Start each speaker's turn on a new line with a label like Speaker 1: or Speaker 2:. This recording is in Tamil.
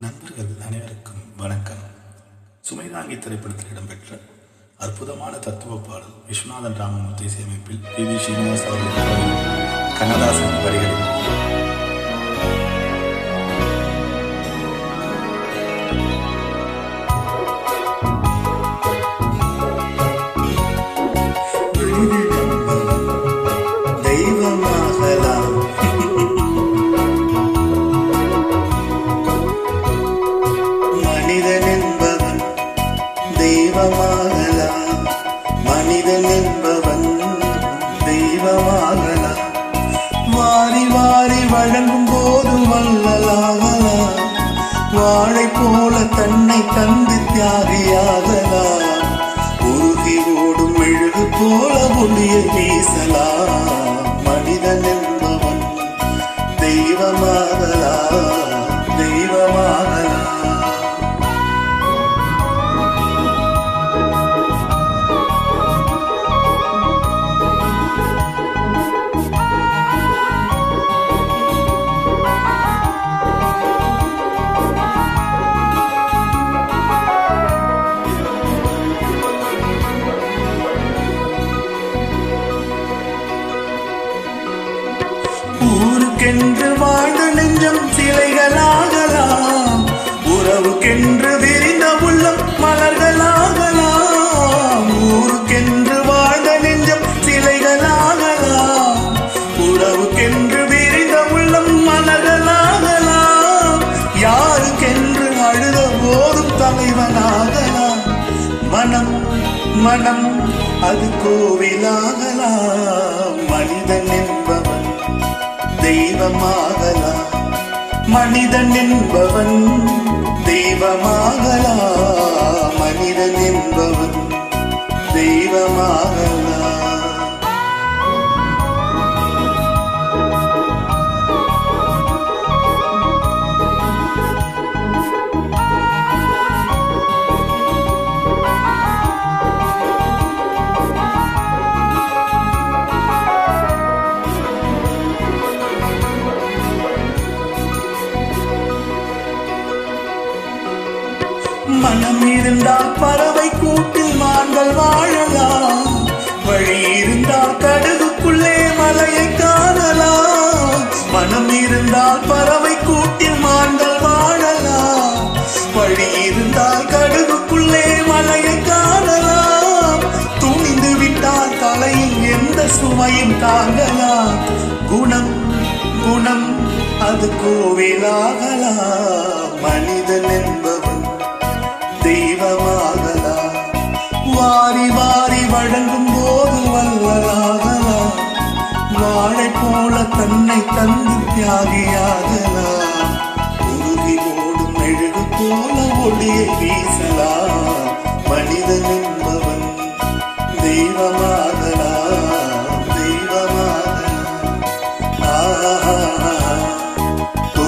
Speaker 1: நண்பர்கள் அனைவருக்கும் வணக்கம். சுமைதாங்கி திரைப்படத்தில் இடம்பெற்ற அற்புதமான தத்துவ பாடல் விஸ்வநாதன் ராமமூர்த்தி இசையமைப்பில் பி.வி. ஸ்ரீனிவாஸ் அவர்களின் கண்ணதாசன் வரிகளில் தெய்வமாகலாம் மனிதன் என்பவன் தெய்வமாகலாம், மனிதன் என்பவன் தெய்வமாகலாம். வாரி வாரி வழங்கும் போது வள்ளலாகலாம், வாழை போல தன்னை தந்து தியாகியாகலாம். உருகி ஓடும் மெழுகு போல ஒளியை வீசலாம். மனிதன் என்பவன் தெய்வமாகலாம், தெய்வமாகலாம். ஊருக்கென்று வாழ்ந்த நெஞ்சம் சிலைகளாகலாம், உறவுக்கென்று விரிந்த உள்ளம் மலர்களாகலாம். ஊருக்கென்று வாழ்ந்த நெஞ்சம் சிலைகளாகலாம், உறவுக்கென்று விரிந்த உள்ளம் மலர்களாகலாம். யாருக்கென்று அழுத போதும் தலைவனாகலாம். மனம் மனம் அது கோவிலாகலாம். மனிதன் என்பவன் தெய்வமாகலாம், மனிதன் என்பவன் தெய்வமாகலாம், மனிதன் என்பவன் தெய்வமாகலாம். மனம் இருந்தால் பறவை கூட்டில் மான்கள் வாழலாம், வழி இருந்தால் கடுகுக்குள்ளே மலையை காணலாம். மனம் இருந்தால் பறவை கூட்டில் மான்கள் வாழலாம், வழி இருந்தால் கடுகுக்குள்ளே மலையை காணலாம். துணிந்து விட்டால் தலையில் எந்த சுமையும் தாங்கலாம். குணம் குணம் அது கோவிலாகலாம். மனிதன் என்பவன் தெய்வமாகலாம், வாரி வாரி வழங்கும் போது வள்ளலாகலாம். வாழை போல தன்னை தந்து தியாகியாகலாம். உருகி ஓடும் மெழுகு போல ஒளியை வீசலாம். மனிதன் என்பவன் தெய்வமாகலாம், தெய்வமாகலாம். ஆஹா ஓ